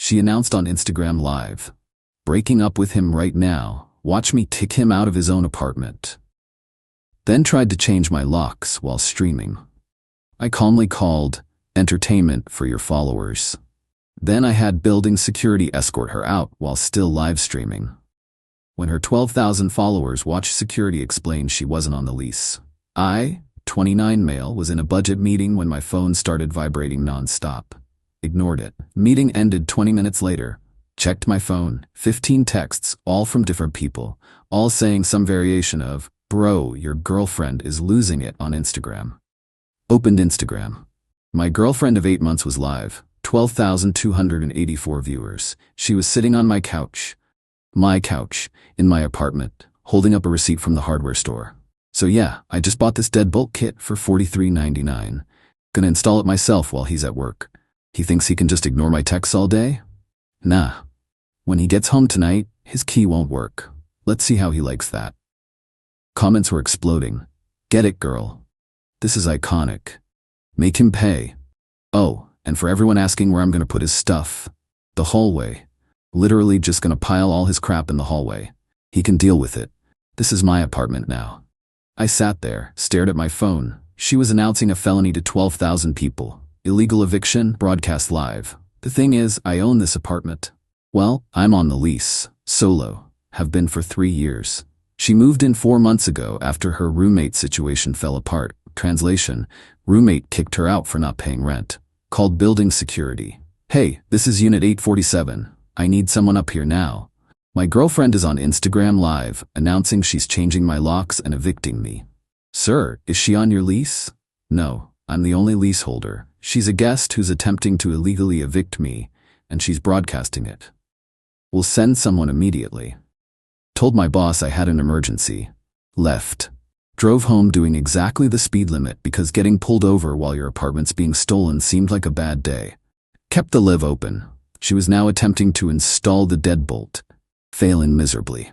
she announced on Instagram Live. Breaking up with him right now. Watch me kick him out of his own apartment. Then tried to change my locks while streaming. I calmly called, entertainment for your followers. Then I had building security escort her out while still live streaming. When her 12,000 followers watched, security explained she wasn't on the lease. I, 29 male, was in a budget meeting when my phone started vibrating non-stop. Ignored it. Meeting ended 20 minutes later. Checked my phone. 15 texts, all from different people, all saying some variation of, "Bro, your girlfriend is losing it on Instagram." Opened Instagram. My girlfriend of 8 months was live. 12,284 viewers. She was sitting on my couch, in my apartment, holding up a receipt from the hardware store. So yeah, I just bought this deadbolt kit for $43.99. Gonna install it myself while he's at work. He thinks he can just ignore my texts all day? Nah. When he gets home tonight, his key won't work. Let's see how he likes that. Comments were exploding. Get it, girl. This is iconic. Make him pay. Oh, and for everyone asking where I'm gonna put his stuff, the hallway. Literally just gonna pile all his crap in the hallway. He can deal with it. This is my apartment now. I sat there, stared at my phone. She was announcing a felony to 12,000 people. Illegal eviction, broadcast live. The thing is, I own this apartment. Well, I'm on the lease, solo, have been for 3 years. She moved in 4 months ago after her roommate situation fell apart. Translation, roommate kicked her out for not paying rent. Called building security. Hey, this is Unit 847. I need someone up here now. My girlfriend is on Instagram Live, announcing she's changing my locks and evicting me. Sir, is she on your lease? No, I'm the only leaseholder. She's a guest who's attempting to illegally evict me, and she's broadcasting it. We'll send someone immediately. Told my boss I had an emergency. Left. Drove home doing exactly the speed limit because getting pulled over while your apartment's being stolen seemed like a bad day. Kept the live open. She was now attempting to install the deadbolt. Failing miserably.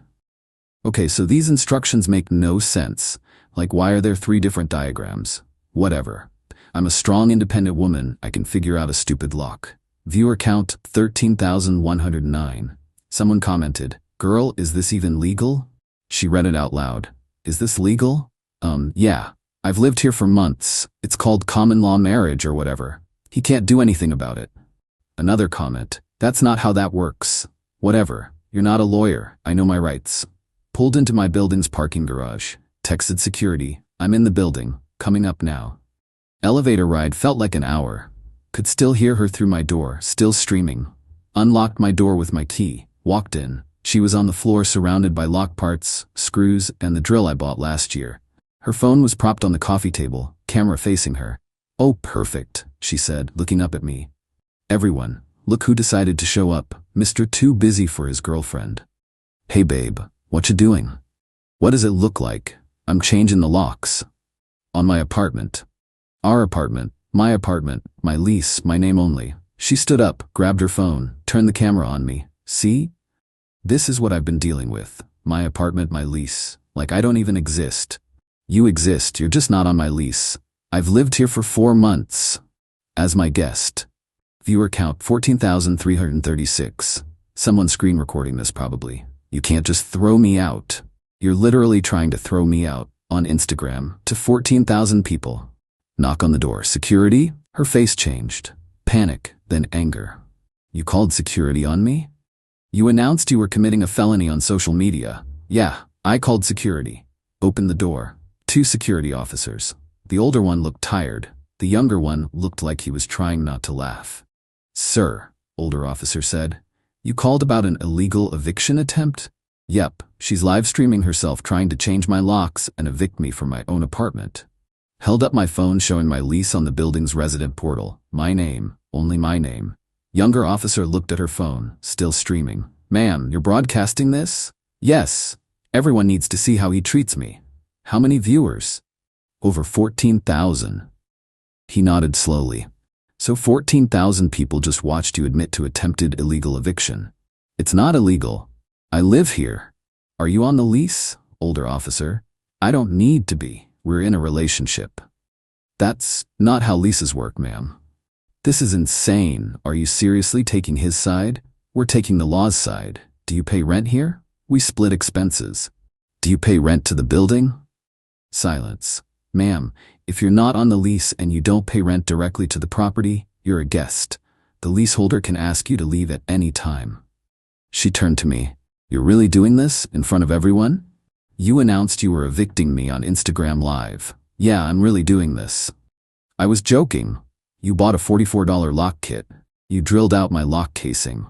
Okay, so these instructions make no sense. Like, why are there 3 different diagrams? Whatever. I'm a strong, independent woman. I can figure out a stupid lock. Viewer count 13,109. Someone commented, "Girl, is this even legal?" She read it out loud. Is this legal? Yeah. I've lived here for months. It's called common law marriage or whatever. He can't do anything about it. Another comment. That's not how that works. Whatever. You're not a lawyer. I know my rights. Pulled into my building's parking garage. Texted security. I'm in the building. Coming up now. Elevator ride felt like an hour. Could still hear her through my door, still streaming. Unlocked my door with my key. Walked in. She was on the floor surrounded by lock parts, screws, and the drill I bought last year. Her phone was propped on the coffee table, camera facing her. "Oh, perfect," she said, looking up at me. "Everyone, look who decided to show up, Mr. Too Busy for his girlfriend." "Hey babe, what you doing?" "What does it look like?" "I'm changing the locks." "On my apartment." "Our apartment, my lease, my name only." She stood up, grabbed her phone, turned the camera on me. "See? This is what I've been dealing with. My apartment, my lease. Like I don't even exist. You exist, you're just not on my lease. I've lived here for 4 months. As my guest." Viewer count 14,336. Someone screen recording this probably. "You can't just throw me out. You're literally trying to throw me out." On Instagram, to 14,000 people. Knock on the door. "Security?" Her face changed. Panic, then anger. "You called security on me? You announced you were committing a felony on social media." "Yeah, I called security." Opened the door. 2 security officers. The older one looked tired. The younger one looked like he was trying not to laugh. "Sir," older officer said, "you called about an illegal eviction attempt?" "Yep, she's live streaming herself trying to change my locks and evict me from my own apartment." Held up my phone showing my lease on the building's resident portal. My name, only my name. Younger officer looked at her phone, still streaming. "Ma'am, you're broadcasting this?" "Yes. Everyone needs to see how he treats me." "How many viewers?" "Over 14,000. He nodded slowly. "So 14,000 people just watched you admit to attempted illegal eviction." "It's not illegal. I live here." "Are you on the lease?" Older officer. "I don't need to be. We're in a relationship." "That's not how leases work, ma'am." This is insane. Are you seriously taking his side? We're taking the law's side. Do you pay rent here? We split expenses. Do you pay rent to the building? Silence. Ma'am, if you're not on the lease and you don't pay rent directly to the property, you're a guest. The leaseholder can ask you to leave at any time. She turned to me. You're really doing this in front of everyone? You announced you were evicting me on Instagram Live. Yeah, I'm really doing this. I was joking. You bought a $44 lock kit. You drilled out my lock casing.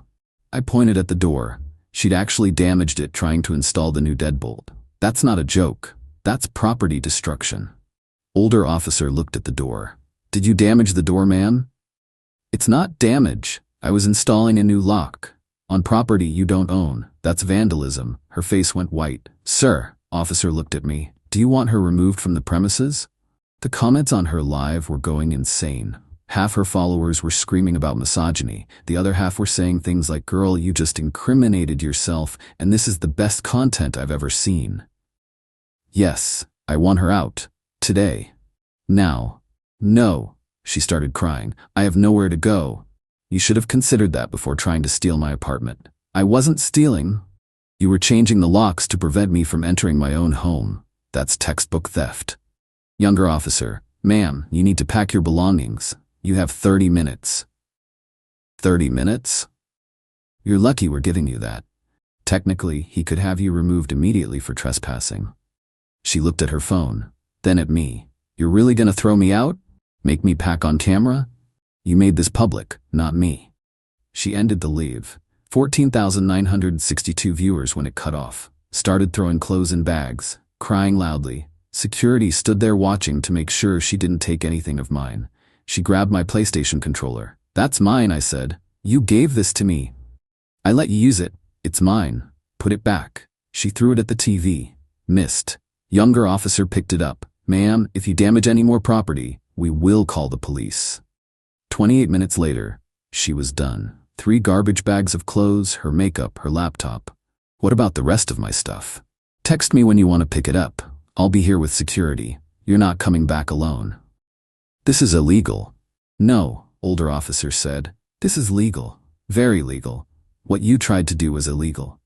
I pointed at the door. She'd actually damaged it trying to install the new deadbolt. That's not a joke. That's property destruction. Older officer looked at the door. Did you damage the door, ma'am? It's not damage. I was installing a new lock. On property you don't own. That's vandalism. Her face went white. Sir, officer looked at me. Do you want her removed from the premises? The comments on her live were going insane. Half her followers were screaming about misogyny. The other half were saying things like, girl, you just incriminated yourself, and this is the best content I've ever seen. Yes, I want her out. Today. Now. No. She started crying. I have nowhere to go. You should have considered that before trying to steal my apartment. I wasn't stealing. You were changing the locks to prevent me from entering my own home. That's textbook theft. Younger officer, ma'am, you need to pack your belongings. You have 30 minutes. 30 minutes? You're lucky we're giving you that. Technically, he could have you removed immediately for trespassing. She looked at her phone, then at me. You're really gonna throw me out? Make me pack on camera? You made this public, not me. She ended the live. 14,962 viewers when it cut off. Started throwing clothes in bags, crying loudly. Security stood there watching to make sure she didn't take anything of mine. She grabbed my PlayStation controller. That's mine, I said. You gave this to me. I let you use it. It's mine. Put it back. She threw it at the TV. Missed. Younger officer picked it up. Ma'am, if you damage any more property, we will call the police. 28 minutes later, she was done. 3 garbage bags of clothes, her makeup, her laptop. What about the rest of my stuff? Text me when you want to pick it up. I'll be here with security. You're not coming back alone. This is illegal. No, older officer said. This is legal. Very legal. What you tried to do was illegal.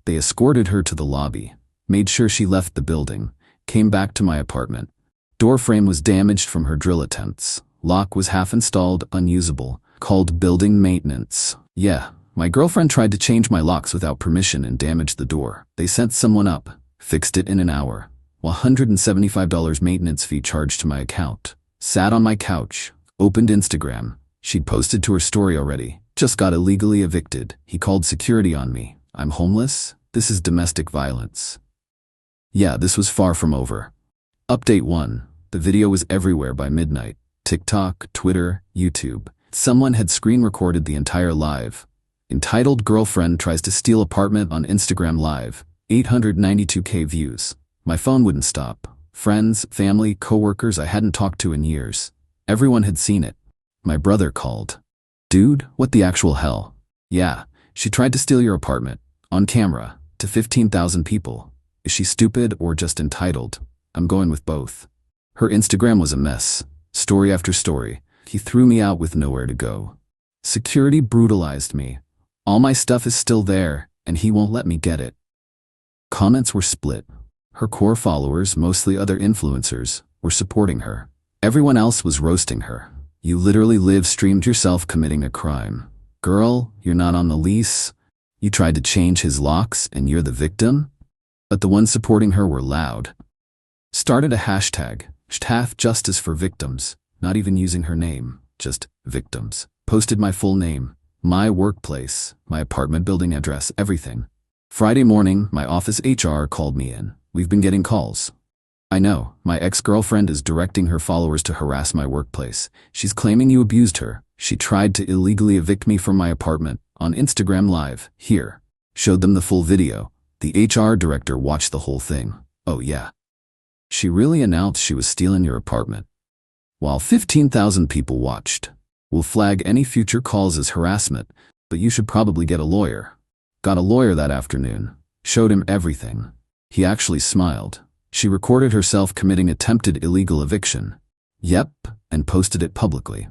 They escorted her to the lobby, made sure she left the building, came back to my apartment. Door frame was damaged from her drill attempts. Lock was half installed, unusable. Called building maintenance. Yeah, my girlfriend tried to change my locks without permission and damaged the door. They sent someone up, fixed it in an hour. $175 maintenance fee charged to my account. Sat on my couch, opened Instagram. She'd posted to her story already. Just got illegally evicted. He called security on me. I'm homeless? This is domestic violence. Yeah, this was far from over. Update 1. The video was everywhere by midnight. TikTok, Twitter, YouTube. Someone had screen recorded the entire live. Entitled Girlfriend Tries to Steal Apartment on Instagram Live. 892K views. My phone wouldn't stop. Friends, family, coworkers I hadn't talked to in years. Everyone had seen it. My brother called. Dude, what the actual hell? Yeah, she tried to steal your apartment. On camera. To 15,000 people. Is she stupid or just entitled? I'm going with both. Her Instagram was a mess. Story after story. He threw me out with nowhere to go. Security brutalized me. All my stuff is still there, and he won't let me get it. Comments were split. Her core followers, mostly other influencers, were supporting her. Everyone else was roasting her. You literally live-streamed yourself committing a crime. Girl, you're not on the lease. You tried to change his locks and you're the victim? But the ones supporting her were loud. Started a hashtag, #Justice for Victims, not even using her name, just victims. Posted my full name, my workplace, my apartment building address, everything. Friday morning, my office HR called me in. We've been getting calls. I know, my ex-girlfriend is directing her followers to harass my workplace. She's claiming you abused her. She tried to illegally evict me from my apartment on Instagram Live. Here. Showed them the full video. The HR director watched the whole thing. Oh yeah. She really announced she was stealing your apartment. While 15,000 people watched. We'll flag any future calls as harassment, but you should probably get a lawyer. Got a lawyer that afternoon. Showed him everything. He actually smiled. She recorded herself committing attempted illegal eviction. Yep, and posted it publicly.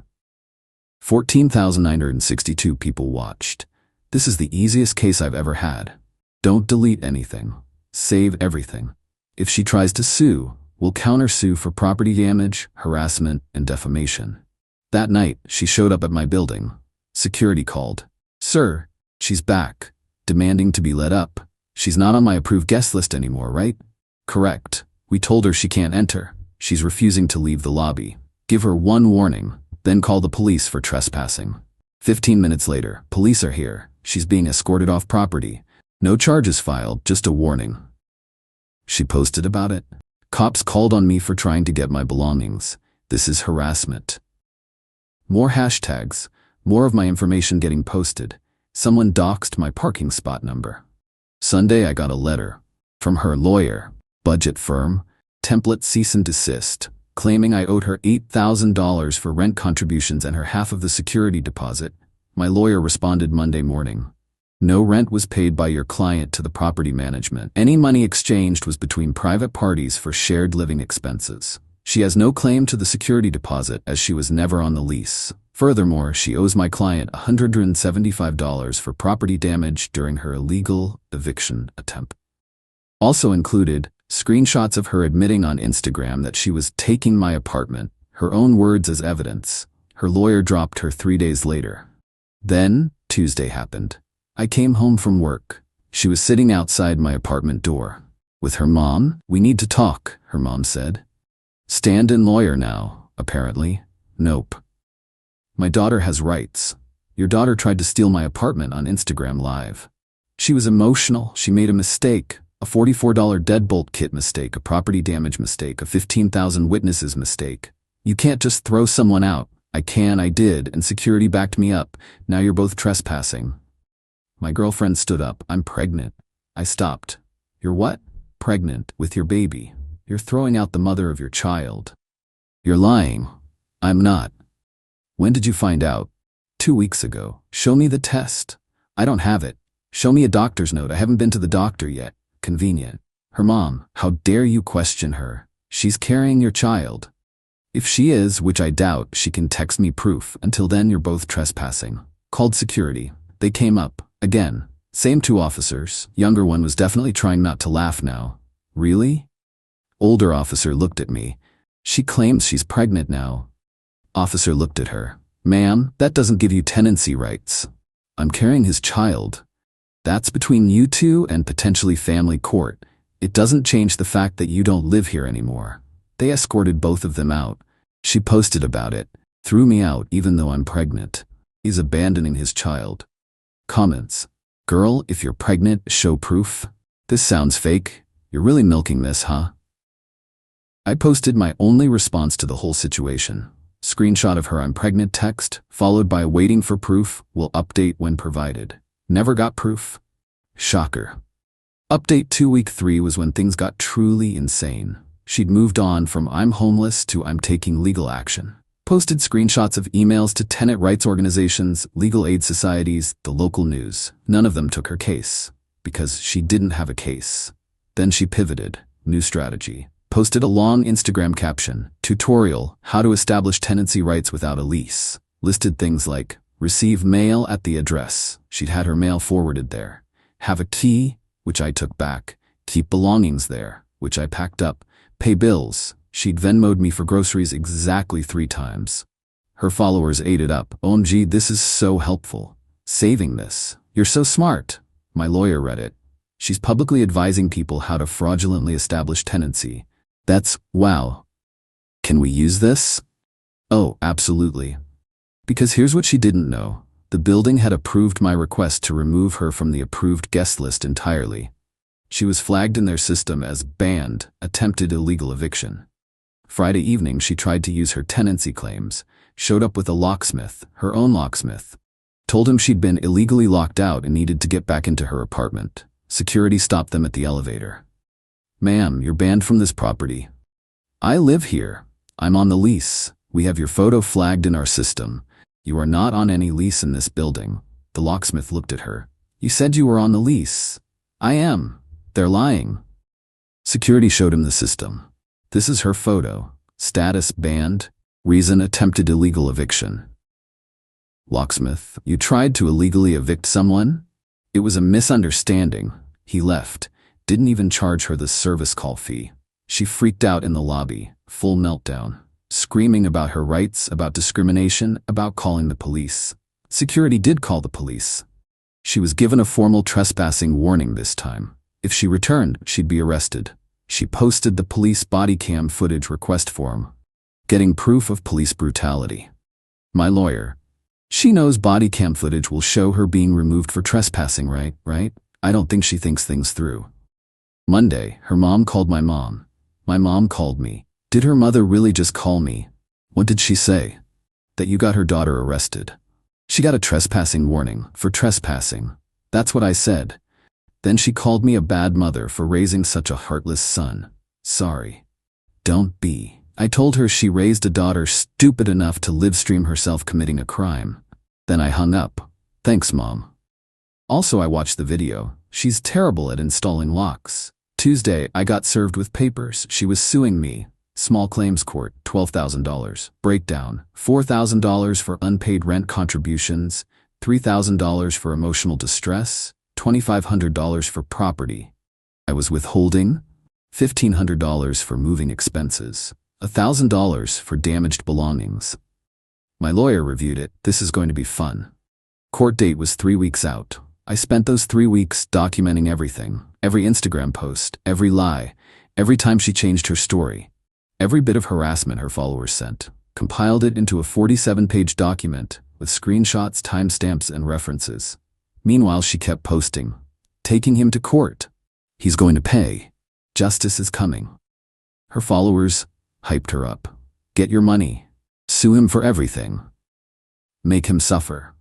14,962 people watched. This is the easiest case I've ever had. Don't delete anything. Save everything. If she tries to sue, we'll counter-sue for property damage, harassment, and defamation. That night, she showed up at my building. Security called. Sir, she's back, demanding to be let up. She's not on my approved guest list anymore, right? Correct. We told her she can't enter. She's refusing to leave the lobby. Give her one warning, then call the police for trespassing. 15 minutes later, police are here. She's being escorted off property. No charges filed, just a warning. She posted about it. Cops called on me for trying to get my belongings. This is harassment. More hashtags, more of my information getting posted. Someone doxed my parking spot number. Sunday I got a letter from her lawyer, budget firm, template cease and desist, claiming I owed her $8,000 for rent contributions and her half of the security deposit. My lawyer responded Monday morning. No rent was paid by your client to the property management. Any money exchanged was between private parties for shared living expenses. She has no claim to the security deposit as she was never on the lease. Furthermore, she owes my client $175 for property damage during her illegal eviction attempt. Also included, screenshots of her admitting on Instagram that she was taking my apartment, her own words as evidence. Her lawyer dropped her 3 days later. Then, Tuesday happened. I came home from work. She was sitting outside my apartment door. With her mom, we need to talk, her mom said. Stand-in lawyer now, apparently. Nope. My daughter has rights. Your daughter tried to steal my apartment on Instagram Live. She was emotional. She made a mistake. A $44 deadbolt kit mistake, a property damage mistake, a 15,000 witnesses mistake. You can't just throw someone out. I did, and security backed me up. Now you're both trespassing. My girlfriend stood up. I'm pregnant. I stopped. You're what? Pregnant with your baby. You're throwing out the mother of your child. You're lying. I'm not. When did you find out? 2 weeks ago. Show me the test. I don't have it. Show me a doctor's note. I haven't been to the doctor yet. Convenient. Her mom. How dare you question her? She's carrying your child. If she is, which I doubt, she can text me proof. Until then, you're both trespassing. Called security. They came up. Again. Same 2 officers. Younger one was definitely trying not to laugh now. Really? Older officer looked at me. She claims she's pregnant now. Officer looked at her. Ma'am, that doesn't give you tenancy rights. I'm carrying his child. That's between you two and potentially family court. It doesn't change the fact that you don't live here anymore. They escorted both of them out. She posted about it. Threw me out even though I'm pregnant. He's abandoning his child. Comments. Girl, if you're pregnant, show proof. This sounds fake. You're really milking this, huh? I posted my only response to the whole situation. Screenshot of her I'm pregnant text, followed by waiting for proof, will update when provided. Never got proof. Shocker. Update 2 week 3 was when things got truly insane. She'd moved on from I'm homeless to I'm taking legal action. Posted screenshots of emails to tenant rights organizations, legal aid societies, the local news. None of them took her case, because she didn't have a case. Then she pivoted. New strategy. Posted a long Instagram caption, tutorial, how to establish tenancy rights without a lease. Listed things like, receive mail at the address. She'd had her mail forwarded there. Have a key, which I took back. Keep belongings there, which I packed up. Pay bills. She'd Venmo'd me for groceries exactly 3 times. Her followers ate it up. OMG, this is so helpful. Saving this. You're so smart. My lawyer read it. She's publicly advising people how to fraudulently establish tenancy. That's, wow. Can we use this? Oh, absolutely. Because here's what she didn't know. The building had approved my request to remove her from the approved guest list entirely. She was flagged in their system as banned, attempted illegal eviction. Friday evening, she tried to use her tenancy claims, showed up with a locksmith, her own locksmith. Told him she'd been illegally locked out and needed to get back into her apartment. Security stopped them at the elevator. Ma'am, you're banned from this property. I live here. I'm on the lease. We have your photo flagged in our system. You are not on any lease in this building. The locksmith looked at her. You said you were on the lease. I am. They're lying. Security showed him the system. This is her photo. Status banned. Reason attempted illegal eviction. Locksmith, you tried to illegally evict someone? It was a misunderstanding. He left. Didn't even charge her the service call fee. She freaked out in the lobby, full meltdown, screaming about her rights, about discrimination, about calling the police. Security did call the police. She was given a formal trespassing warning this time. If she returned, she'd be arrested. She posted the police body cam footage request form, getting proof of police brutality. My lawyer. She knows body cam footage will show her being removed for trespassing, right? I don't think she thinks things through. Monday, her mom called my mom. My mom called me. Did her mother really just call me? What did she say? That you got her daughter arrested. She got a trespassing warning for trespassing. That's what I said. Then she called me a bad mother for raising such a heartless son. Sorry. Don't be. I told her she raised a daughter stupid enough to live stream herself committing a crime. Then I hung up. Thanks, Mom. Also, I watched the video. She's terrible at installing locks. Tuesday, I got served with papers. She was suing me. Small claims court, $12,000. Breakdown, $4,000 for unpaid rent contributions, $3,000 for emotional distress, $2,500 for property. I was withholding, $1,500 for moving expenses, $1,000 for damaged belongings. My lawyer reviewed it. This is going to be fun. Court date was 3 weeks out. I spent those 3 weeks documenting everything, every Instagram post, every lie, every time she changed her story, every bit of harassment her followers sent, compiled it into a 47-page document with screenshots, timestamps, and references. Meanwhile, she kept posting, taking him to court. He's going to pay. Justice is coming. Her followers hyped her up. Get your money. Sue him for everything. Make him suffer.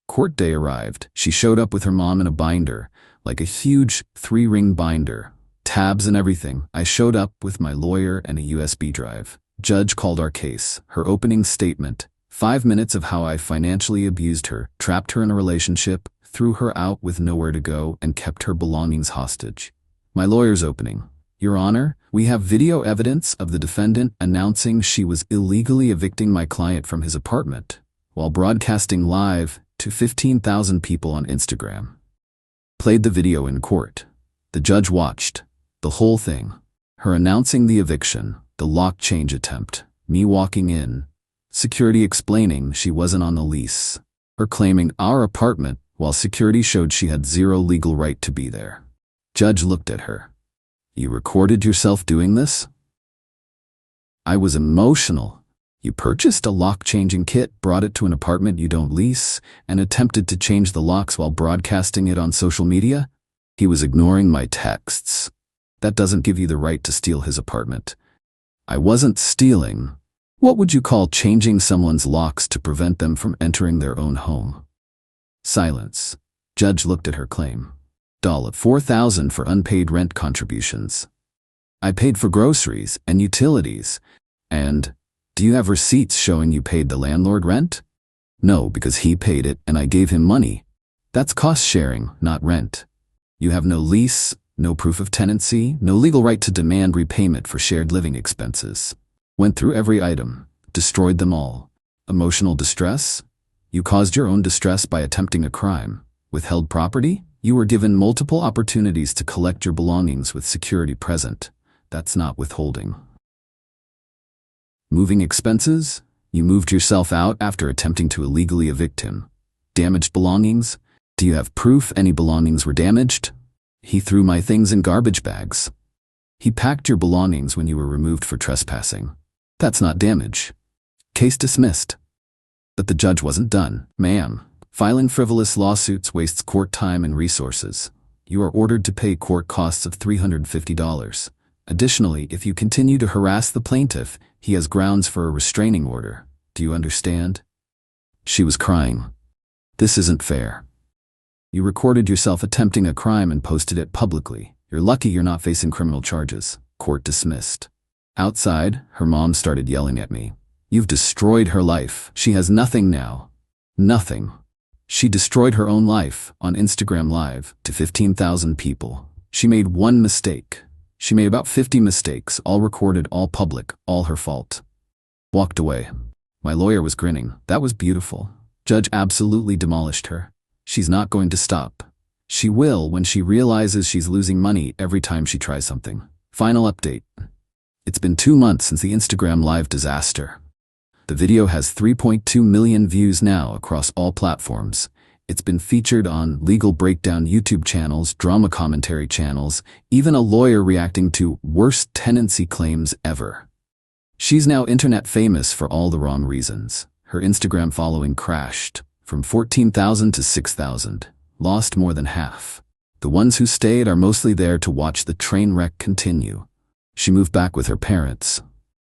Court day arrived. She showed up with her mom in a binder, like a huge 3-ring binder, tabs and everything. I showed up with my lawyer and a USB drive. Judge called our case. Her opening statement, 5 minutes of how I financially abused her, trapped her in a relationship, threw her out with nowhere to go, and kept her belongings hostage. My lawyer's opening. Your Honor, we have video evidence of the defendant announcing she was illegally evicting my client from his apartment while broadcasting live to 15,000 people on Instagram. Played the video in court. The judge watched the whole thing. Her announcing the eviction, the lock change attempt, me walking in, security explaining she wasn't on the lease, her claiming our apartment while security showed she had zero legal right to be there. Judge looked at her. You recorded yourself doing this? I was emotional. You purchased a lock-changing kit, brought it to an apartment you don't lease, and attempted to change the locks while broadcasting it on social media? He was ignoring my texts. That doesn't give you the right to steal his apartment. I wasn't stealing. What would you call changing someone's locks to prevent them from entering their own home? Silence. Judge looked at her claim. $4,000 for unpaid rent contributions. I paid for groceries and utilities. And, do you have receipts showing you paid the landlord rent? No, because he paid it and I gave him money. That's cost sharing, not rent. You have no lease, no proof of tenancy, no legal right to demand repayment for shared living expenses. Went through every item, destroyed them all. Emotional distress? You caused your own distress by attempting a crime. Withheld property? You were given multiple opportunities to collect your belongings with security present. That's not withholding. Moving expenses? You moved yourself out after attempting to illegally evict him. Damaged belongings? Do you have proof any belongings were damaged? He threw my things in garbage bags. He packed your belongings when you were removed for trespassing. That's not damage. Case dismissed. But the judge wasn't done. Ma'am, filing frivolous lawsuits wastes court time and resources. You are ordered to pay court costs of $350. Additionally, if you continue to harass the plaintiff, he has grounds for a restraining order. Do you understand? She was crying. This isn't fair. You recorded yourself attempting a crime and posted it publicly. You're lucky you're not facing criminal charges. Court dismissed. Outside, her mom started yelling at me. You've destroyed her life. She has nothing now. Nothing. She destroyed her own life on Instagram Live to 15,000 people. She made one mistake. She made about 50 mistakes, all recorded, all public, all her fault. Walked away. My lawyer was grinning. That was beautiful. Judge absolutely demolished her. She's not going to stop. She will when she realizes she's losing money every time she tries something. Final update. It's been 2 months since the Instagram Live disaster. The video has 3.2 million views now across all platforms. It's been featured on Legal Breakdown YouTube channels, drama commentary channels, even a lawyer reacting to worst tenancy claims ever. She's now internet famous for all the wrong reasons. Her Instagram following crashed from 14,000 to 6,000, lost more than half. The ones who stayed are mostly there to watch the train wreck continue. She moved back with her parents,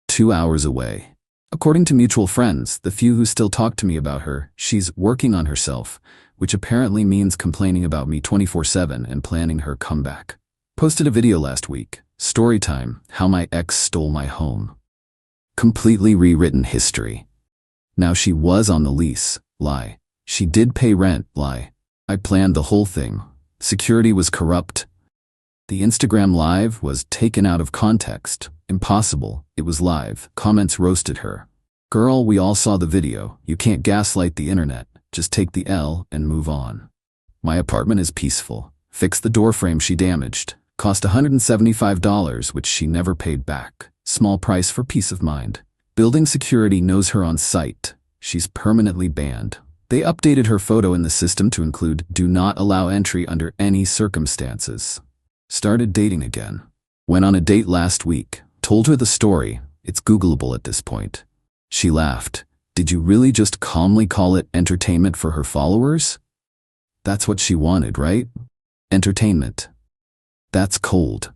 2 hours away. According to mutual friends, the few who still talk to me about her, she's working on herself, which apparently means complaining about me 24/7 and planning her comeback. Posted a video last week, story time, how my ex stole my home. Completely rewritten history. Now she was on the lease, lie. She did pay rent, lie. I planned the whole thing. Security was corrupt. The Instagram Live was taken out of context. Impossible, it was live. Comments roasted her. Girl, we all saw the video. You can't gaslight the internet. Just take the L and move on. My apartment is peaceful. Fix the door frame she damaged. Cost $175, which she never paid back. Small price for peace of mind. Building security knows her on site. She's permanently banned. They updated her photo in the system to include do not allow entry under any circumstances. Started dating again. Went on a date last week. Told her the story. It's Googleable at this point. She laughed. Did you really just calmly call it entertainment for her followers? That's what she wanted, right? Entertainment. That's cold.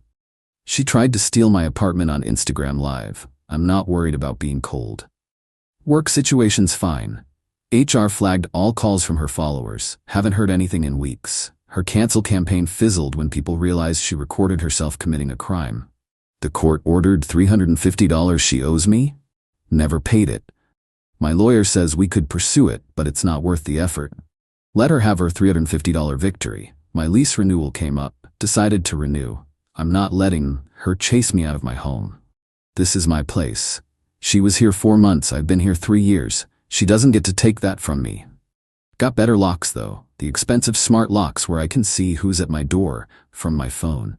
She tried to steal my apartment on Instagram Live. I'm not worried about being cold. Work situation's fine. HR flagged all calls from her followers. Haven't heard anything in weeks. Her cancel campaign fizzled when people realized she recorded herself committing a crime. The court ordered $350 she owes me? Never paid it. My lawyer says we could pursue it, but it's not worth the effort. Let her have her $350 victory. My lease renewal came up. Decided to renew. I'm not letting her chase me out of my home. This is my place. She was here 4 months. I've been here 3 years. She doesn't get to take that from me. Got better locks though. The expensive smart locks where I can see who's at my door from my phone.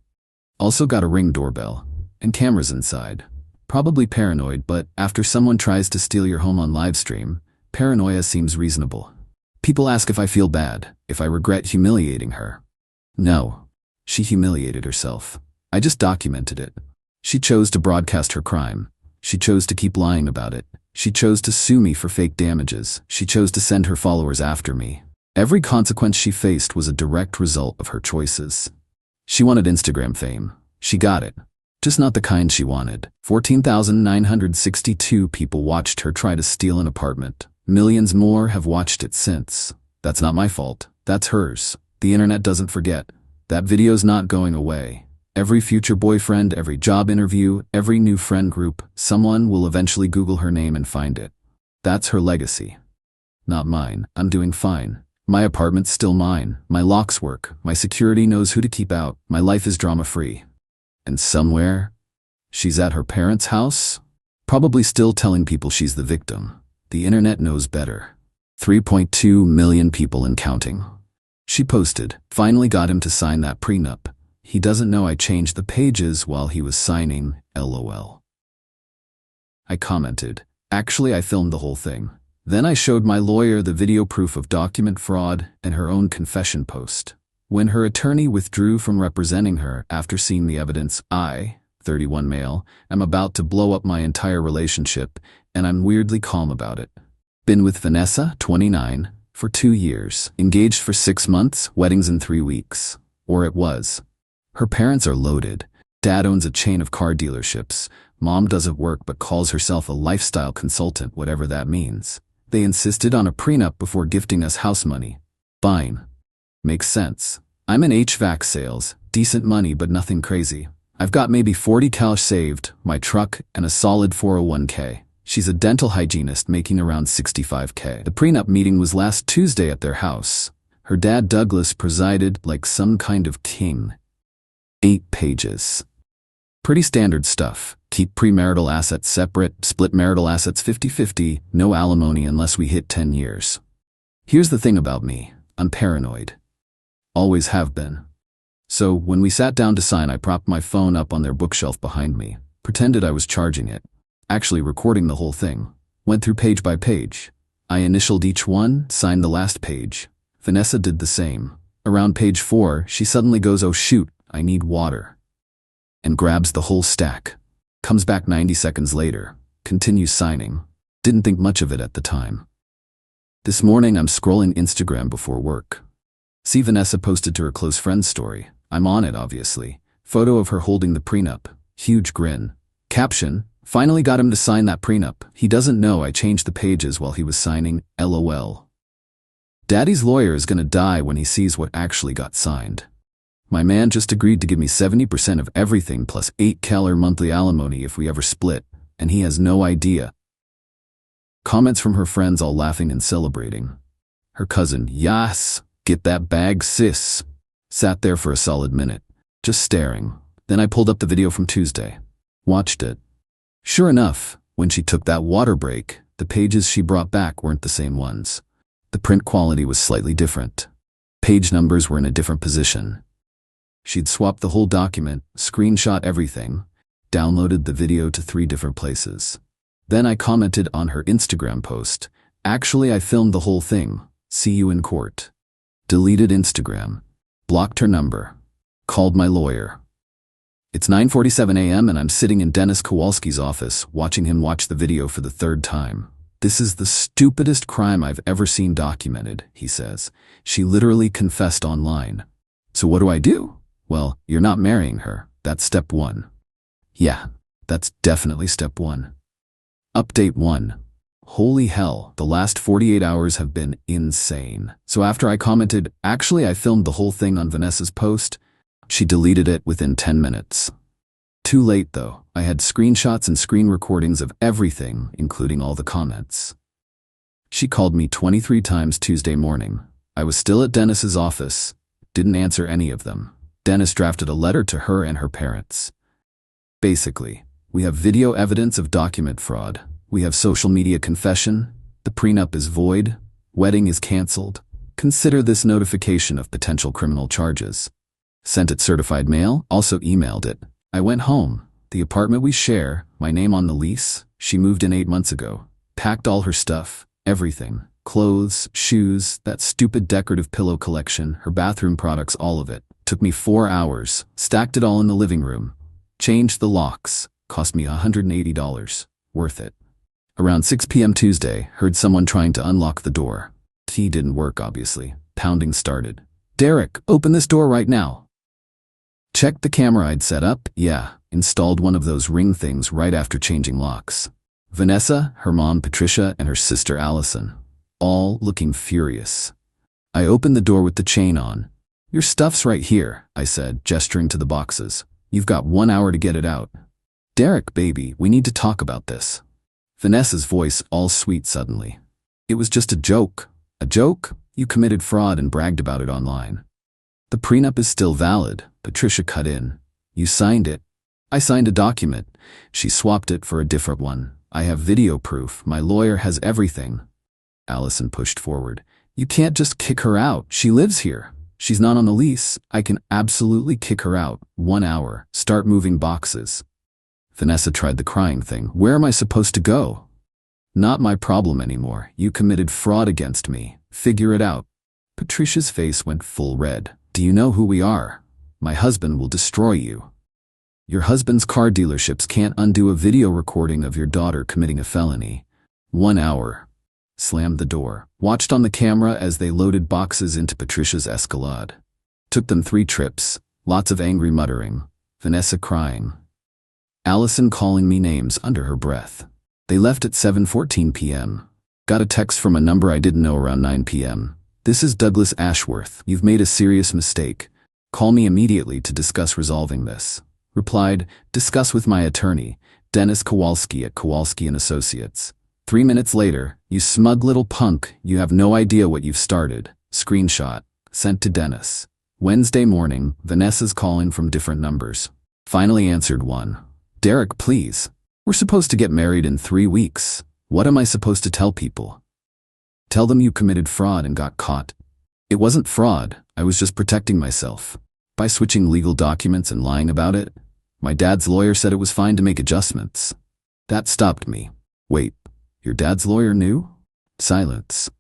Also got a Ring doorbell and cameras inside. Probably paranoid, but after someone tries to steal your home on live stream, paranoia seems reasonable. People ask if I feel bad, if I regret humiliating her. No. She humiliated herself. I just documented it. She chose to broadcast her crime. She chose to keep lying about it. She chose to sue me for fake damages. She chose to send her followers after me. Every consequence she faced was a direct result of her choices. She wanted Instagram fame. She got it. Just not the kind she wanted. 14,962 people watched her try to steal an apartment. Millions more have watched it since. That's not my fault. That's hers. The internet doesn't forget. That video's not going away. Every future boyfriend, every job interview, every new friend group, someone will eventually Google her name and find it. That's her legacy. Not mine. I'm doing fine. My apartment's still mine. My locks work. My security knows who to keep out. My life is drama-free. And somewhere, she's at her parents' house? Probably still telling people she's the victim. The internet knows better. 3.2 million people and counting. She posted, finally got him to sign that prenup. He doesn't know I changed the pages while he was signing, LOL. I commented, actually I filmed the whole thing. Then I showed my lawyer the video proof of document fraud and her own confession post. When her attorney withdrew from representing her after seeing the evidence, I, 31 male, am about to blow up my entire relationship, and I'm weirdly calm about it. Been with Vanessa, 29, for 2 years. Engaged for 6 months, weddings in 3 weeks. Or it was. Her parents are loaded. Dad owns a chain of car dealerships. Mom doesn't work but calls herself a lifestyle consultant, whatever that means. They insisted on a prenup before gifting us house money. Fine. Makes sense. I'm in HVAC sales, decent money but nothing crazy. I've got maybe 40 cash saved, my truck, and a solid 401k. She's a dental hygienist making around 65k. The prenup meeting was last Tuesday at their house. Her dad Douglas presided like some kind of king. 8 pages. Pretty standard stuff. Keep premarital assets separate, split marital assets 50-50, no alimony unless we hit 10 years. Here's the thing about me. I'm paranoid. Always have been. So, when we sat down to sign, I propped my phone up on their bookshelf behind me, pretended I was charging it, actually recording the whole thing. Went through page by page. I initialed each one, signed the last page. Vanessa did the same. Around page 4, she suddenly goes, "Oh shoot, I need water," and grabs the whole stack. Comes back 90 seconds later, continues signing. Didn't think much of it at the time. This morning I'm scrolling Instagram before work. See Vanessa posted to her close friend's story. I'm on it, obviously. Photo of her holding the prenup. Huge grin. Caption: "Finally got him to sign that prenup. He doesn't know I changed the pages while he was signing, LOL. Daddy's lawyer is gonna die when he sees what actually got signed. My man just agreed to give me 70% of everything plus $8,000 monthly alimony if we ever split, and he has no idea." Comments from her friends all laughing and celebrating. Her cousin, "Yas, get that bag, sis." Sat there for a solid minute, just staring. Then I pulled up the video from Tuesday. Watched it. Sure enough, when she took that water break, the pages she brought back weren't the same ones. The print quality was slightly different. Page numbers were in a different position. She'd swapped the whole document, screenshot everything, downloaded the video to 3 different places. Then I commented on her Instagram post, "Actually, I filmed the whole thing. See you in court." Deleted Instagram. Blocked her number. Called my lawyer. It's 9:47 a.m. and I'm sitting in Dennis Kowalski's office watching him watch the video for the 3rd time. "This is the stupidest crime I've ever seen documented," he says. "She literally confessed online." "So what do I do?" "Well, you're not marrying her. That's step 1. "Yeah, that's definitely step 1. Update 1. Holy hell, the last 48 hours have been insane. So after I commented, "Actually, I filmed the whole thing" on Vanessa's post, she deleted it within 10 minutes. Too late though. I had screenshots and screen recordings of everything, including all the comments. She called me 23 times Tuesday morning. I was still at Dennis's office. Didn't answer any of them. Dennis drafted a letter to her and her parents. Basically, we have video evidence of document fraud. We have social media confession. The prenup is void. Wedding is canceled. Consider this notification of potential criminal charges. Sent it certified mail, also emailed it. I went home. The apartment we share, my name on the lease, she moved in 8 months ago. Packed all her stuff, everything. Clothes, shoes, that stupid decorative pillow collection, her bathroom products, all of it. Took me 4 hours. Stacked it all in the living room. Changed the locks. Cost me $180. Worth it. Around 6 p.m. Tuesday, heard someone trying to unlock the door. Key didn't work, obviously. Pounding started. "Derek, open this door right now." Checked the camera I'd set up. Yeah, installed one of those Ring things right after changing locks. Vanessa, her mom Patricia, and her sister Allison, all looking furious. I opened the door with the chain on. "Your stuff's right here," I said, gesturing to the boxes. "You've got 1 hour to get it out." "Derek, baby, we need to talk about this." Vanessa's voice all sweet suddenly. "It was just a joke." "A joke? You committed fraud and bragged about it online." "The prenup is still valid," Patricia cut in. "You signed it." "I signed a document." "She swapped it for a different one." "I have video proof. My lawyer has everything." Allison pushed forward. "You can't just kick her out. She lives here. She's not on the lease. I can absolutely kick her out. 1 hour. Start moving boxes." Vanessa tried the crying thing. "Where am I supposed to go?" "Not my problem anymore. You committed fraud against me. Figure it out." Patricia's face went full red. "Do you know who we are? My husband will destroy you. Your husband's car dealerships can't undo a video recording of your daughter committing a felony." 1 hour. Slammed the door. Watched on the camera as they loaded boxes into Patricia's Escalade. Took them 3 trips. Lots of angry muttering. Vanessa crying. Allison calling me names under her breath. They left at 7:14 p.m. Got a text from a number I didn't know around 9 p.m. "This is Douglas Ashworth. You've made a serious mistake. Call me immediately to discuss resolving this." Replied, "Discuss with my attorney, Dennis Kowalski at Kowalski & Associates." 3 minutes later, "You smug little punk, you have no idea what you've started." Screenshot. Sent to Dennis. Wednesday morning, Vanessa's calling from different numbers. Finally answered one. "Derek, please. We're supposed to get married in 3 weeks. What am I supposed to tell people?" Tell them you committed fraud and got caught. It wasn't fraud, I was just protecting myself. By switching legal documents and lying about it, my dad's lawyer said it was fine to make adjustments. That stopped me. Wait, your dad's lawyer knew? Silence.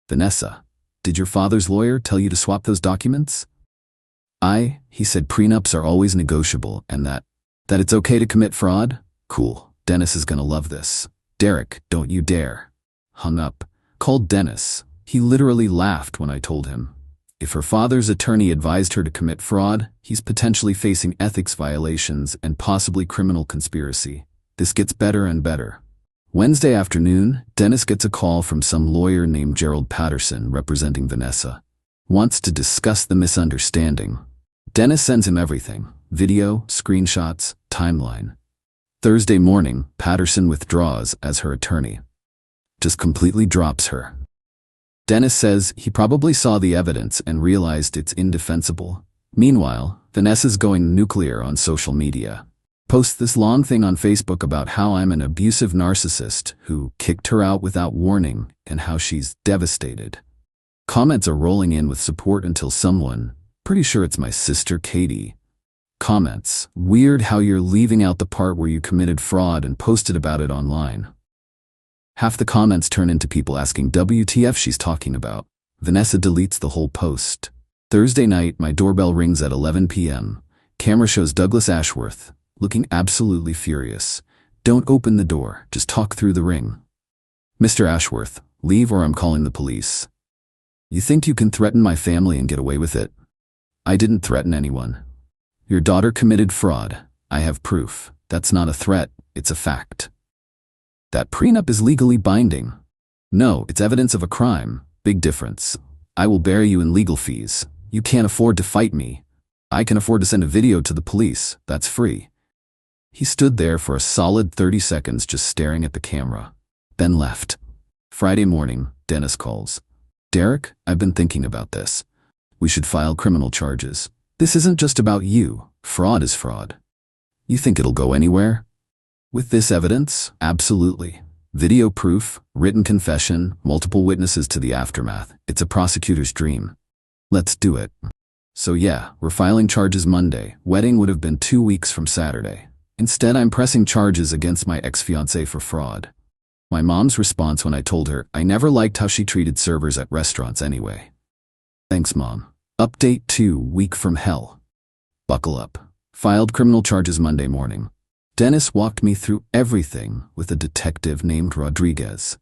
Vanessa, did your father's lawyer tell you to swap those documents? He said prenups are always negotiable and that it's okay to commit fraud? Cool, Dennis is gonna love this. Derek, don't you dare. Hung up. Called Dennis. He literally laughed when I told him. If her father's attorney advised her to commit fraud, he's potentially facing ethics violations and possibly criminal conspiracy. This gets better and better. Wednesday afternoon, Dennis gets a call from some lawyer named Gerald Patterson representing Vanessa. Wants to discuss the misunderstanding. Dennis sends him everything: video, screenshots, timeline. Thursday morning, Patterson withdraws as her attorney. Just completely drops her. Dennis says he probably saw the evidence and realized it's indefensible. Meanwhile, Vanessa's going nuclear on social media. Posts this long thing on Facebook about how I'm an abusive narcissist who kicked her out without warning and how she's devastated. Comments are rolling in with support until someone, pretty sure it's my sister Katie, comments, "Weird how you're leaving out the part where you committed fraud and posted about it online." Half the comments turn into people asking WTF she's talking about. Vanessa deletes the whole post. Thursday night, my doorbell rings at 11 p.m. Camera shows Douglas Ashworth, looking absolutely furious. "Don't open the door, just talk through the ring." "Mr. Ashworth, leave or I'm calling the police." "You think you can threaten my family and get away with it?" "I didn't threaten anyone." "Your daughter committed fraud. I have proof. That's not a threat, it's a fact." "That prenup is legally binding." "No, it's evidence of a crime. Big difference. I will bury you in legal fees. You can't afford to fight me. I can afford to send a video to the police. That's free." He stood there for a solid 30 seconds just staring at the camera, then left. Friday morning, Dennis calls. "Derek, I've been thinking about this. We should file criminal charges. This isn't just about you. Fraud is fraud." "You think it'll go anywhere?" "With this evidence, absolutely. Video proof, written confession, multiple witnesses to the aftermath. It's a prosecutor's dream. Let's do it." So yeah, we're filing charges Monday. Wedding would have been 2 weeks from Saturday. Instead, I'm pressing charges against my ex-fiancé for fraud. My mom's response when I told her I never liked how she treated servers at restaurants anyway. "Thanks, Mom." Update 2, week from hell. Buckle up. Filed criminal charges Monday morning. Dennis walked me through everything with a detective named Rodriguez.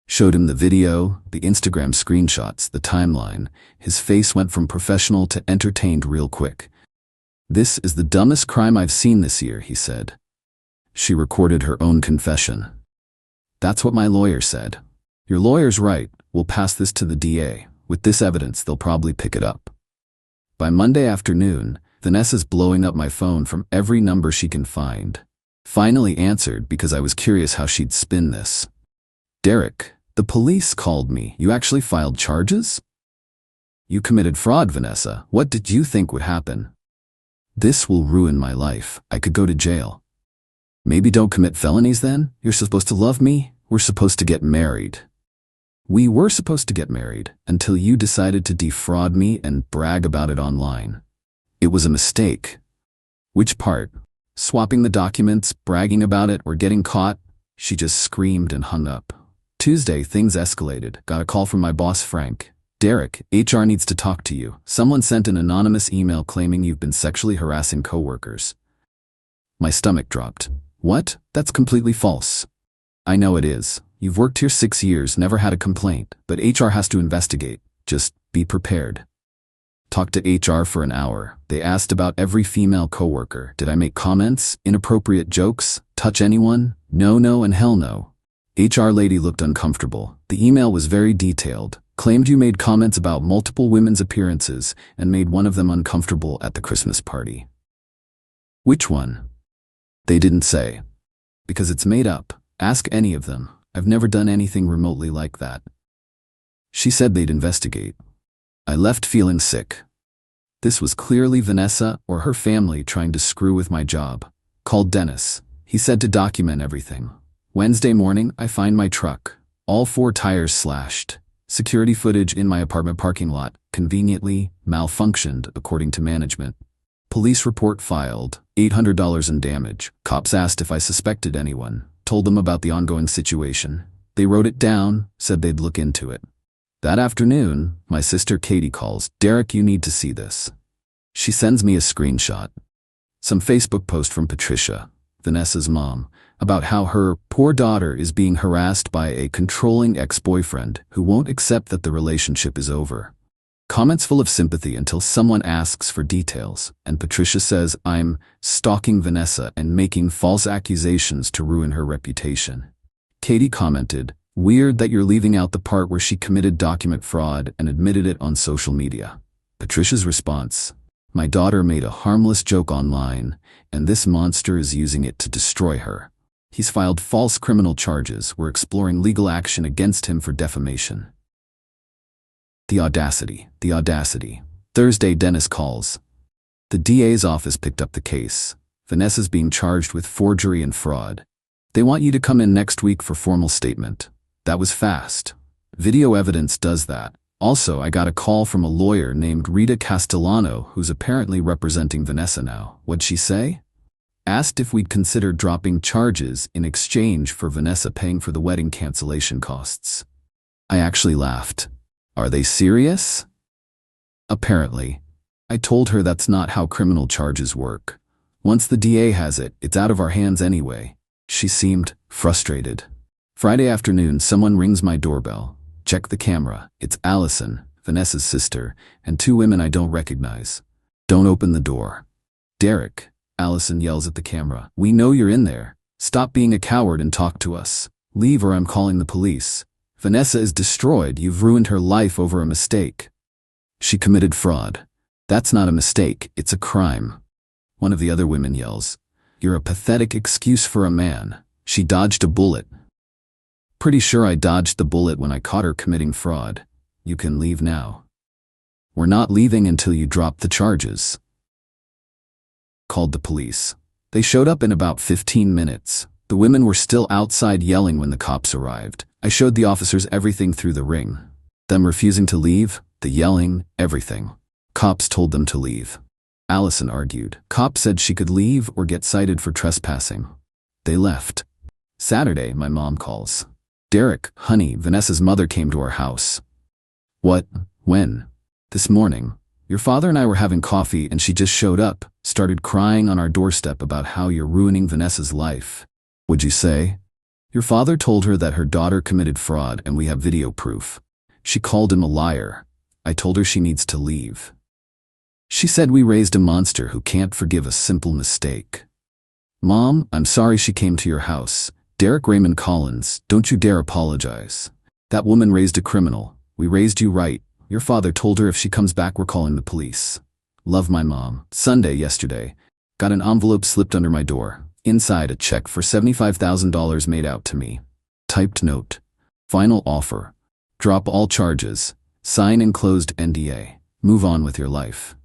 Showed him the video, the Instagram screenshots, the timeline. His face went from professional to entertained real quick. "This is the dumbest crime I've seen this year," he said. She recorded her own confession. "That's what my lawyer said." "Your lawyer's right. We'll pass this to the DA. With this evidence, they'll probably pick it up." By Monday afternoon, Vanessa's blowing up my phone from every number she can find. Finally answered because I was curious how she'd spin this. "Derek, the police called me. You actually filed charges?" "You committed fraud, Vanessa. What did you think would happen?" "This will ruin my life. I could go to jail." "Maybe don't commit felonies then? You're supposed to love me. We're supposed to get married." "We were supposed to get married until you decided to defraud me and brag about it online. It was a mistake." "Which part? Swapping the documents, bragging about it, or getting caught?" She just screamed and hung up. Tuesday, things escalated. Got a call from my boss, Frank. "Derek, HR needs to talk to you. Someone sent an anonymous email claiming you've been sexually harassing coworkers." My stomach dropped. "What? That's completely false." "I know it is. You've worked here 6 years, never had a complaint, but HR has to investigate. Just be prepared." Talked to HR for an hour. They asked about every female coworker. Did I make comments, inappropriate jokes, touch anyone? No, and hell no. HR lady looked uncomfortable. The email was very detailed. Claimed you made comments about multiple women's appearances and made one of them uncomfortable at the Christmas party. "Which one?" "They didn't say." "Because it's made up. Ask any of them. I've never done anything remotely like that." She said they'd investigate. I left feeling sick. This was clearly Vanessa or her family trying to screw with my job. Called Dennis. He said to document everything. Wednesday morning, I find my truck. All 4 tires slashed. Security footage in my apartment parking lot conveniently malfunctioned, according to management. Police report filed, $800 in damage. Cops asked if I suspected anyone, told them about the ongoing situation. They wrote it down, said they'd look into it. That afternoon, my sister Katie calls. Derek, you need to see this. She sends me a screenshot. Some Facebook post from Patricia, Vanessa's mom, about how her poor daughter is being harassed by a controlling ex-boyfriend who won't accept that the relationship is over. Comments full of sympathy until someone asks for details, and Patricia says I'm stalking Vanessa and making false accusations to ruin her reputation. Katie commented, "Weird that you're leaving out the part where she committed document fraud and admitted it on social media." Patricia's response, "My daughter made a harmless joke online, and this monster is using it to destroy her. He's filed false criminal charges. We're exploring legal action against him for defamation." The audacity, the audacity. Thursday, Dennis calls. The DA's office picked up the case. Vanessa's being charged with forgery and fraud. They want you to come in next week for formal statement. That was fast. Video evidence does that. Also, I got a call from a lawyer named Rita Castellano who's apparently representing Vanessa now. What'd she say? Asked if we'd consider dropping charges in exchange for Vanessa paying for the wedding cancellation costs. I actually laughed. Are they serious? Apparently. I told her that's not how criminal charges work. Once the DA has it, it's out of our hands anyway. She seemed frustrated. Friday afternoon, someone rings my doorbell. Check the camera. It's Allison, Vanessa's sister, and two women I don't recognize. Don't open the door. Derek, Allison yells at the camera. We know you're in there. Stop being a coward and talk to us. Leave or I'm calling the police. Vanessa is destroyed. You've ruined her life over a mistake. She committed fraud. That's not a mistake, it's a crime. One of the other women yells. You're a pathetic excuse for a man. She dodged a bullet. Pretty sure I dodged the bullet when I caught her committing fraud. You can leave now. We're not leaving until you drop the charges. Called the police. They showed up in about 15 minutes. The women were still outside yelling when the cops arrived. I showed the officers everything through the ring. Them refusing to leave, the yelling, everything. Cops told them to leave. Allison argued. Cops said she could leave or get cited for trespassing. They left. Saturday, my mom calls. Derek, honey, Vanessa's mother came to our house. What? When? This morning. Your father and I were having coffee and she just showed up, started crying on our doorstep about how you're ruining Vanessa's life. What'd you say? Your father told her that her daughter committed fraud and we have video proof. She called him a liar. I told her she needs to leave. She said we raised a monster who can't forgive a simple mistake. Mom, I'm sorry she came to your house. Derek Raymond Collins, don't you dare apologize. That woman raised a criminal. We raised you right. Your father told her if she comes back we're calling the police. Love, my mom. Sunday, yesterday. Got an envelope slipped under my door. Inside, a check for $75,000 made out to me. Typed note. Final offer. Drop all charges. Sign enclosed NDA. Move on with your life.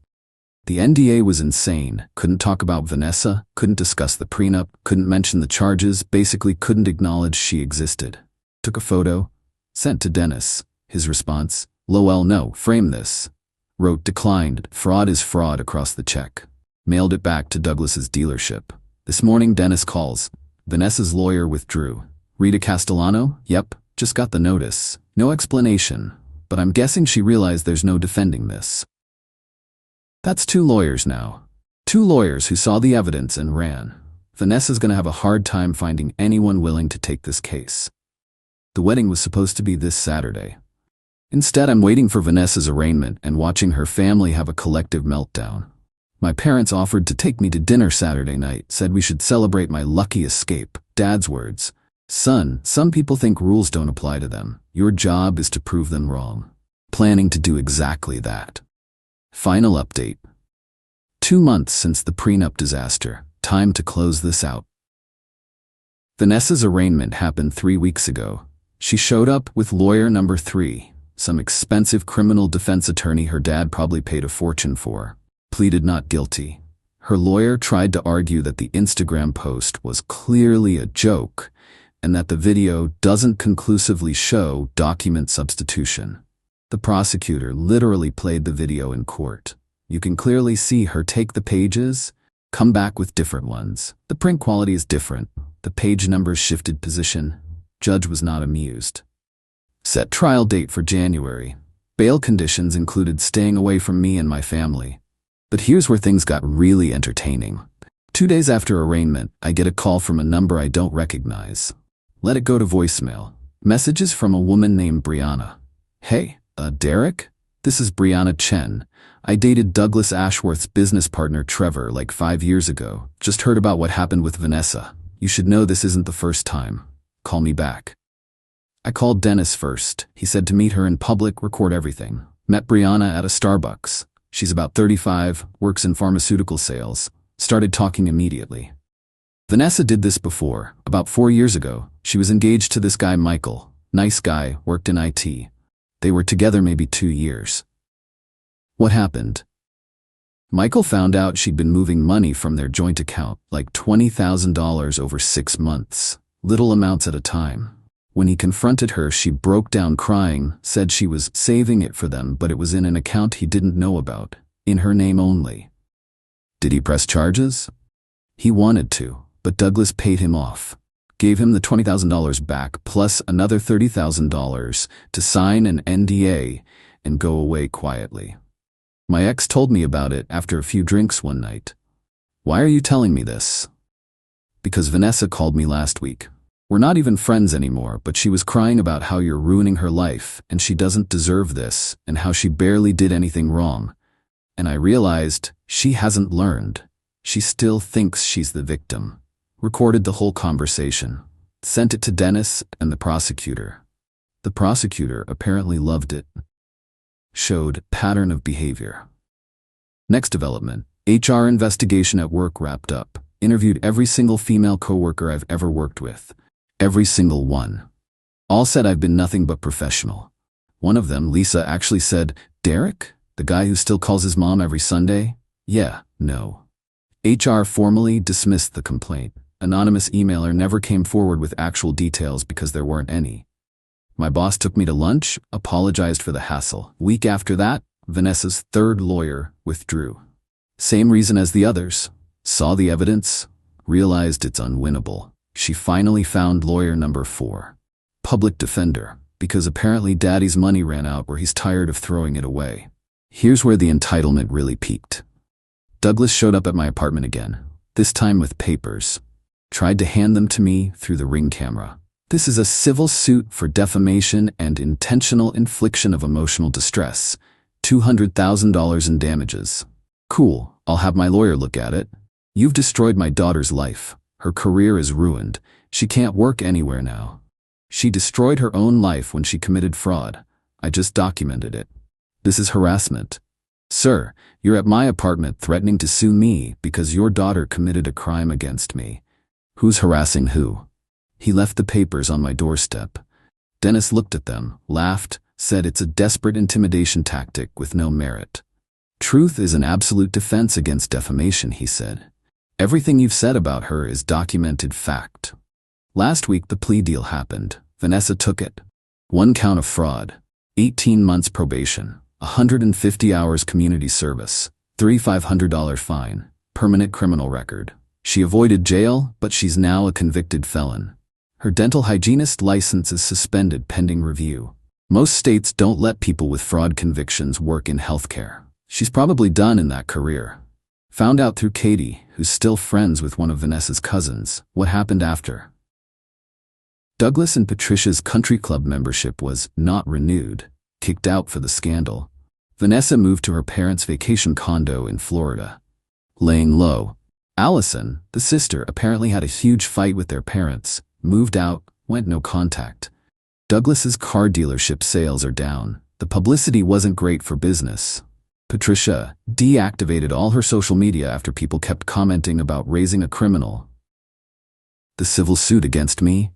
The NDA was insane. Couldn't talk about Vanessa, couldn't discuss the prenup, couldn't mention the charges, basically couldn't acknowledge she existed. Took a photo. Sent to Dennis. His response, "Lol, no, frame this." Wrote declined. Fraud is fraud across the check. Mailed it back to Douglas's dealership. This morning Dennis calls. Vanessa's lawyer withdrew. Rita Castellano? Yep, just got the notice. No explanation. But I'm guessing she realized there's no defending this. That's two lawyers now. Two lawyers who saw the evidence and ran. Vanessa's gonna have a hard time finding anyone willing to take this case. The wedding was supposed to be this Saturday. Instead, I'm waiting for Vanessa's arraignment and watching her family have a collective meltdown. My parents offered to take me to dinner Saturday night, said we should celebrate my lucky escape. Dad's words. Son, some people think rules don't apply to them. Your job is to prove them wrong. Planning to do exactly that. Final update. 2 months since the prenup disaster. Time to close this out. Vanessa's arraignment happened 3 weeks ago. She showed up with lawyer number 3, some expensive criminal defense attorney her dad probably paid a fortune for. Pleaded not guilty. Her lawyer tried to argue that the Instagram post was clearly a joke, and that the video doesn't conclusively show document substitution. The prosecutor literally played the video in court. You can clearly see her take the pages, come back with different ones. The print quality is different. The page numbers shifted position. Judge was not amused. Set trial date for January. Bail conditions included staying away from me and my family. But here's where things got really entertaining. 2 days after arraignment, I get a call from a number I don't recognize. Let it go to voicemail. Messages from a woman named Brianna. Hey, Derek? This is Brianna Chen. I dated Douglas Ashworth's business partner Trevor like 5 years ago. Just heard about what happened with Vanessa. You should know this isn't the first time. Call me back. I called Dennis first. He said to meet her in public, record everything. Met Brianna at a Starbucks. She's about 35, works in pharmaceutical sales. Started talking immediately. Vanessa did this before. About 4 years ago, she was engaged to this guy Michael. Nice guy, worked in IT. They were together maybe 2 years. What happened? Michael found out she'd been moving money from their joint account, like $20,000 over 6 months, little amounts at a time. When he confronted her, she broke down crying, said she was saving it for them, but it was in an account he didn't know about, in her name only. Did he press charges? He wanted to, but Douglas paid him off. Gave him the $20,000 back plus another $30,000 to sign an NDA and go away quietly. My ex told me about it after a few drinks one night. Why are you telling me this? Because Vanessa called me last week. We're not even friends anymore, but she was crying about how you're ruining her life and she doesn't deserve this and how she barely did anything wrong. And I realized she hasn't learned. She still thinks she's the victim. Recorded the whole conversation. Sent it to Dennis and the prosecutor. The prosecutor apparently loved it. Showed pattern of behavior. Next development, HR investigation at work wrapped up. Interviewed every single female coworker I've ever worked with. Every single one. All said I've been nothing but professional. One of them, Lisa, actually said, Derek? The guy who still calls his mom every Sunday? Yeah, no. HR formally dismissed the complaint. Anonymous emailer never came forward with actual details because there weren't any. My boss took me to lunch, apologized for the hassle. Week after that, Vanessa's third lawyer withdrew. Same reason as the others. Saw the evidence, realized it's unwinnable. She finally found lawyer number 4. Public defender, because apparently daddy's money ran out where he's tired of throwing it away. Here's where the entitlement really peaked. Douglas showed up at my apartment again, this time with papers. Tried to hand them to me through the Ring camera. This is a civil suit for defamation and intentional infliction of emotional distress. $200,000 in damages. Cool, I'll have my lawyer look at it. You've destroyed my daughter's life. Her career is ruined. She can't work anywhere now. She destroyed her own life when she committed fraud. I just documented it. This is harassment. Sir, you're at my apartment threatening to sue me because your daughter committed a crime against me. Who's harassing who? He left the papers on my doorstep. Dennis looked at them, laughed, said it's a desperate intimidation tactic with no merit. Truth is an absolute defense against defamation, he said. Everything you've said about her is documented fact. Last week the plea deal happened. Vanessa took it. 1 count of fraud, 18 months probation, 150 hours community service, $3,500 fine, permanent criminal record. She avoided jail, but she's now a convicted felon. Her dental hygienist license is suspended pending review. Most states don't let people with fraud convictions work in healthcare. She's probably done in that career. Found out through Katie, who's still friends with one of Vanessa's cousins, what happened after. Douglas and Patricia's country club membership was not renewed, kicked out for the scandal. Vanessa moved to her parents' vacation condo in Florida. Laying low. Allison, the sister, apparently had a huge fight with their parents, moved out, went no contact. Douglas's car dealership sales are down. The publicity wasn't great for business. Patricia deactivated all her social media after people kept commenting about raising a criminal. The civil suit against me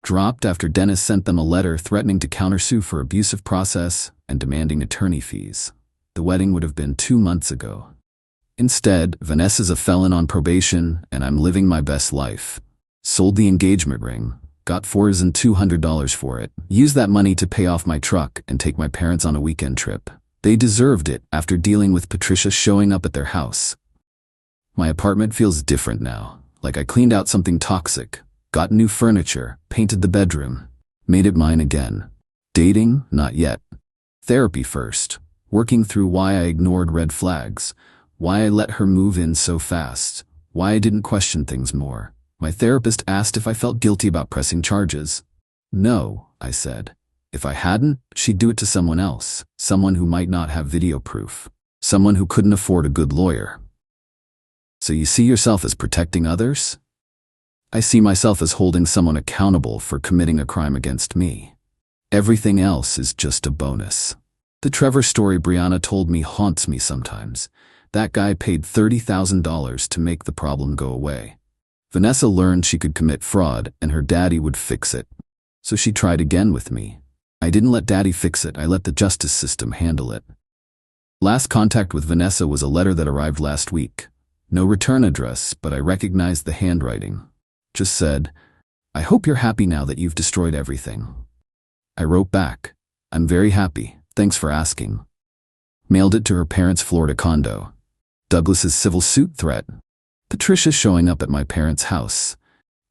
dropped after Dennis sent them a letter threatening to countersue for abusive process and demanding attorney fees. The wedding would have been 2 months ago. Instead, Vanessa's a felon on probation and I'm living my best life. Sold the engagement ring. got $4,200 for it, used that money to pay off my truck and take my parents on a weekend trip. They deserved it after dealing with Patricia showing up at their house. My apartment feels different now, like I cleaned out something toxic, got new furniture, painted the bedroom, made it mine again. Dating? Not yet. Therapy first, working through why I ignored red flags, why I let her move in so fast, why I didn't question things more. My therapist asked if I felt guilty about pressing charges. No, I said. If I hadn't, she'd do it to someone else, someone who might not have video proof, someone who couldn't afford a good lawyer. So you see yourself as protecting others? I see myself as holding someone accountable for committing a crime against me. Everything else is just a bonus. The Trevor story Brianna told me haunts me sometimes. That guy paid $30,000 to make the problem go away. Vanessa learned she could commit fraud and her daddy would fix it. So she tried again with me. I didn't let daddy fix it, I let the justice system handle it. Last contact with Vanessa was a letter that arrived last week. No return address, but I recognized the handwriting. Just said, "I hope you're happy now that you've destroyed everything." I wrote back, "I'm very happy, thanks for asking." Mailed it to her parents' Florida condo. Douglas's civil suit threat. Patricia showing up at my parents' house.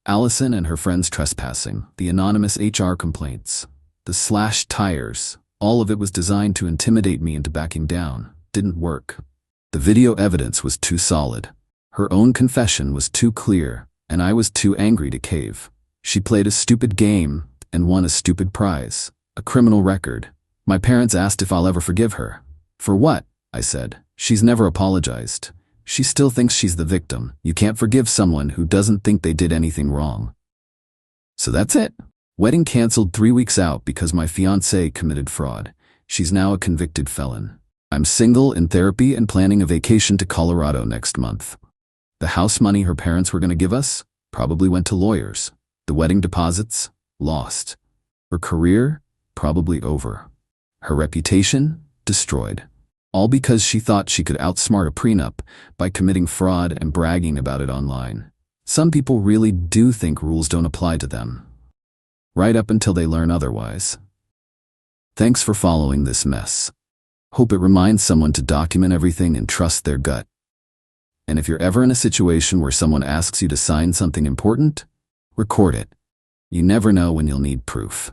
Allison and her friends trespassing. The anonymous HR complaints. The slashed tires. All of it was designed to intimidate me into backing down. Didn't work. The video evidence was too solid. Her own confession was too clear, and I was too angry to cave. She played a stupid game and won a stupid prize. A criminal record. My parents asked if I'll ever forgive her. For what? I said. She's never apologized. She still thinks she's the victim. You can't forgive someone who doesn't think they did anything wrong. So that's it. Wedding canceled 3 weeks out because my fiancée committed fraud. She's now a convicted felon. I'm single, in therapy, and planning a vacation to Colorado next month. The house money her parents were going to give us probably went to lawyers. The wedding deposits? Lost. Her career? Probably over. Her reputation? Destroyed. All because she thought she could outsmart a prenup by committing fraud and bragging about it online. Some people really do think rules don't apply to them. Right up until they learn otherwise. Thanks for following this mess. Hope it reminds someone to document everything and trust their gut. And if you're ever in a situation where someone asks you to sign something important, record it. You never know when you'll need proof.